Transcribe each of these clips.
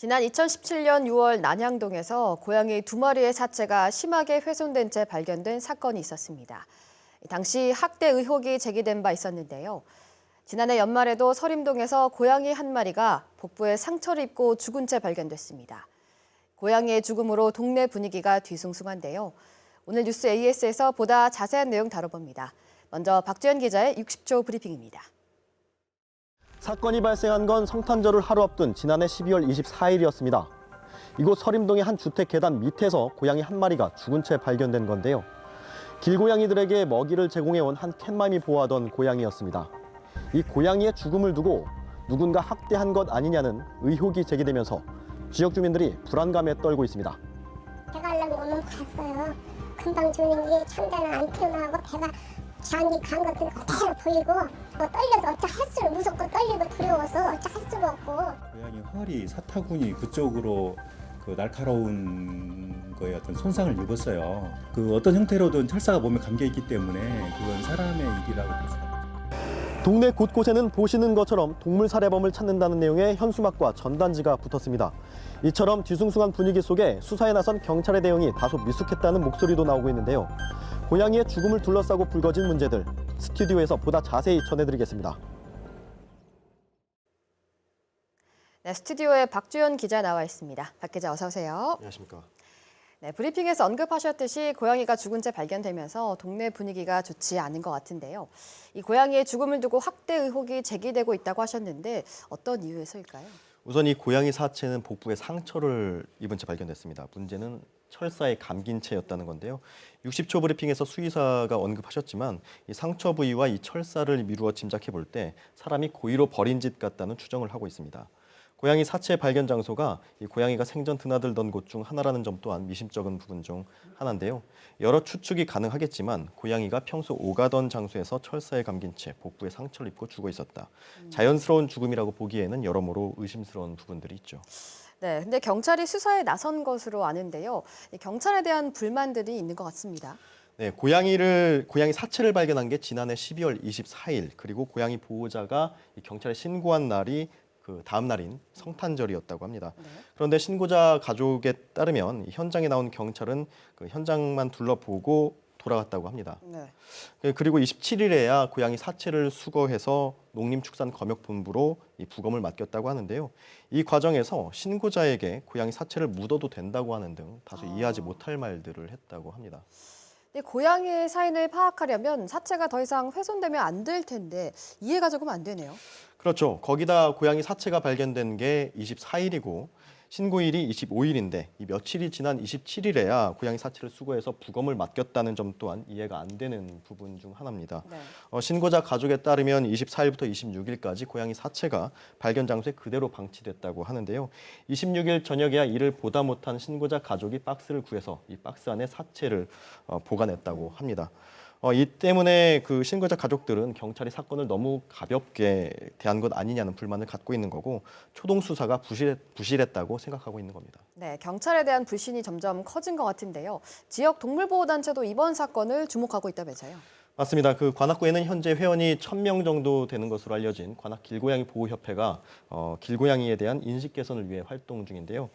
지난 2017년 6월 난양동에서 고양이 2마리의 사체가 심하게 훼손된 채 발견된 사건이 있었습니다. 당시 학대 의혹이 제기된 바 있었는데요. 지난해 연말에도 서림동에서 고양이 1마리가 복부에 상처를 입고 죽은 채 발견됐습니다. 고양이의 죽음으로 동네 분위기가 뒤숭숭한데요. 오늘 뉴스 AS에서 보다 자세한 내용 다뤄봅니다. 먼저 박주연 기자의 60초 브리핑입니다. 사건이 발생한 건 성탄절을 하루 앞둔 지난해 12월 24일이었습니다. 이곳 서림동의 한 주택 계단 밑에서 고양이 1마리가 죽은 채 발견된 건데요. 길고양이들에게 먹이를 제공해온 한 캣맘이 보호하던 고양이였습니다. 이 고양이의 죽음을 두고 누군가 학대한 것 아니냐는 의혹이 제기되면서 지역 주민들이 불안감에 떨고 있습니다. 배가 하려고 오면 봤어요. 금방 주는지 천장을 안 튀어나오고 배가 장기 간 것들이 그대로 보이고 뭐 떨려서 어찌 할 수를 무섭고 떨리고 두려워서 어찌 할 수가 없고. 고양이 허리 사타구니 그쪽으로 그 날카로운 거에 어떤 손상을 입었어요. 그 어떤 형태로든 철사가 몸에 감겨 있기 때문에 그건 사람의 일이라고 볼 수가 없죠. 동네 곳곳에는 보시는 것처럼 동물 살해범을 찾는다는 내용의 현수막과 전단지가 붙었습니다. 이처럼 뒤숭숭한 분위기 속에 수사에 나선 경찰의 대응이 다소 미숙했다는 목소리도 나오고 있는데요. 고양이의 죽음을 둘러싸고 불거진 문제들, 스튜디오에서 보다 자세히 전해드리겠습니다. 네, 스튜디오에 박주연 기자 나와 있습니다. 박 기자 어서 오세요. 안녕하십니까. 네, 브리핑에서 언급하셨듯이 고양이가 죽은 채 발견되면서 동네 분위기가 좋지 않은 것 같은데요. 이 고양이의 죽음을 두고 학대 의혹이 제기되고 있다고 하셨는데 어떤 이유에서일까요? 우선 이 고양이 사체는 복부에 상처를 입은 채 발견됐습니다. 문제는 철사에 감긴 채였다는 건데요. 60초 브리핑에서 수의사가 언급하셨지만 이 상처 부위와 이 철사를 미루어 짐작해 볼 때 사람이 고의로 버린 짓 같다는 추정을 하고 있습니다. 고양이 사체 발견 장소가 이 고양이가 생전 드나들던 곳 중 하나라는 점 또한 미심쩍은 부분 중 하나인데요. 여러 추측이 가능하겠지만 고양이가 평소 오가던 장소에서 철사에 감긴 채 복부에 상처를 입고 죽어 있었다. 자연스러운 죽음이라고 보기에는 여러모로 의심스러운 부분들이 있죠. 네, 근데 경찰이 수사에 나선 것으로 아는데요. 이 경찰에 대한 불만들이 있는 것 같습니다. 네, 고양이 사체를 발견한 게 지난해 12월 24일, 그리고 고양이 보호자가 이 경찰에 신고한 날이 그 다음 날인 성탄절이었다고 합니다. 네. 그런데 신고자 가족에 따르면 이 현장에 나온 경찰은 그 현장만 둘러보고 돌아갔다고 합니다. 네. 그리고 27일에야 고양이 사체를 수거해서 농림축산검역본부로 이 부검을 맡겼다고 하는데요. 이 과정에서 신고자에게 고양이 사체를 묻어도 된다고 하는 등 다소 이해하지 못할 말들을 했다고 합니다. 근데 고양이의 사인을 파악하려면 사체가 더 이상 훼손되면 안 될 텐데 이해가 조금 안 되네요. 그렇죠. 거기다 고양이 사체가 발견된 게 24일이고 신고일이 25일인데 이 며칠이 지난 27일에야 고양이 사체를 수거해서 부검을 맡겼다는 점 또한 이해가 안 되는 부분 중 하나입니다. 네. 신고자 가족에 따르면 24일부터 26일까지 고양이 사체가 발견 장소에 그대로 방치됐다고 하는데요. 26일 저녁에야 이를 보다 못한 신고자 가족이 박스를 구해서 이 박스 안에 사체를 보관했다고 합니다. 이 때문에 그 신고자 가족들은 경찰이 사건을 너무 가볍게 대한 것 아니냐는 불만을 갖고 있는 거고 초동 수사가 부실했다고 생각하고 있는 겁니다. 네, 경찰에 대한 불신이 점점 커진 것 같은데요. 지역 동물보호단체도 이번 사건을 주목하고 있다면서요. 맞습니다. 그 관악구에는 현재 회원이 1,000명 정도 되는 것으로 알려진 관악 길고양이 보호협회가 길고양이에 대한 인식 개선을 위해 활동 중인데요.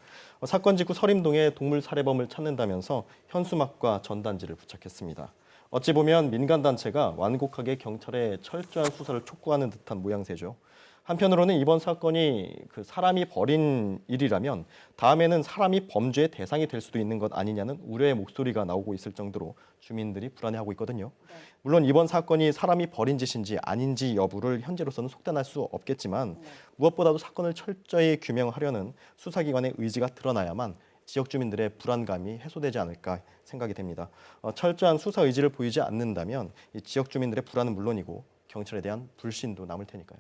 사건 직후 서림동에 동물 살해범을 찾는다면서 현수막과 전단지를 부착했습니다. 어찌 보면 민간단체가 완곡하게 경찰의 철저한 수사를 촉구하는 듯한 모양새죠. 한편으로는 이번 사건이 그 사람이 벌인 일이라면 다음에는 사람이 범죄의 대상이 될 수도 있는 것 아니냐는 우려의 목소리가 나오고 있을 정도로 주민들이 불안해하고 있거든요. 네. 물론 이번 사건이 사람이 벌인 짓인지 아닌지 여부를 현재로서는 속단할 수 없겠지만 무엇보다도 사건을 철저히 규명하려는 수사기관의 의지가 드러나야만 지역 주민들의 불안감이 해소되지 않을까 생각이 됩니다. 철저한 수사 의지를 보이지 않는다면 이 지역 주민들의 불안은 물론이고 경찰에 대한 불신도 남을 테니까요.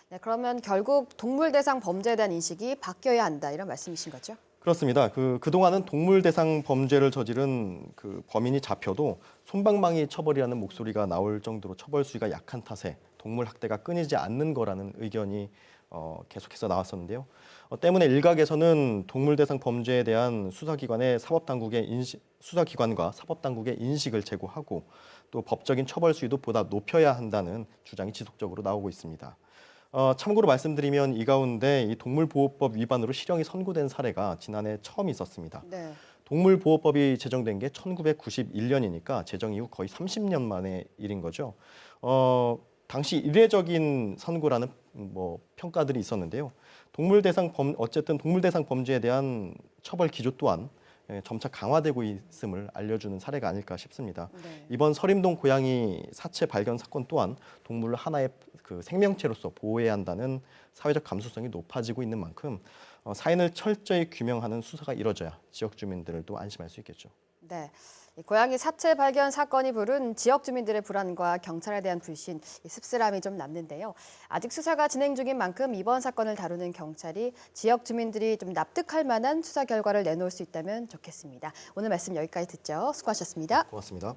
네, 그러면 결국 동물 대상 범죄에 대한 인식이 바뀌어야 한다 이런 말씀이신 거죠? 그렇습니다. 그동안은 동물 대상 범죄를 저지른 그 범인이 잡혀도 솜방망이 처벌이라는 목소리가 나올 정도로 처벌 수위가 약한 탓에 동물 학대가 끊이지 않는 거라는 의견이 계속해서 나왔었는데요. 때문에 일각에서는 동물 대상 범죄에 대한 수사기관과 사법당국의 인식을 제고하고 또 법적인 처벌 수위도 보다 높여야 한다는 주장이 지속적으로 나오고 있습니다. 참고로 말씀드리면 이 가운데 이 동물보호법 위반으로 실형이 선고된 사례가 지난해 처음 있었습니다. 네. 동물보호법이 제정된 게 1991년이니까 제정 이후 거의 30년 만의 일인 거죠. 당시 이례적인 선고라는 평가들이 있었는데요. 어쨌든 동물대상 범죄에 대한 처벌 기조 또한 점차 강화되고 있음을 알려주는 사례가 아닐까 싶습니다. 네. 이번 서림동 고양이 사체 발견 사건 또한 동물을 하나의 그 생명체로서 보호해야 한다는 사회적 감수성이 높아지고 있는 만큼 사인을 철저히 규명하는 수사가 이뤄져야 지역 주민들도 안심할 수 있겠죠. 네. 이 고양이 사체 발견 사건이 부른 지역 주민들의 불안과 경찰에 대한 불신, 씁쓸함이 좀 남는데요. 아직 수사가 진행 중인 만큼 이번 사건을 다루는 경찰이 지역 주민들이 좀 납득할 만한 수사 결과를 내놓을 수 있다면 좋겠습니다. 오늘 말씀 여기까지 듣죠. 수고하셨습니다. 고맙습니다.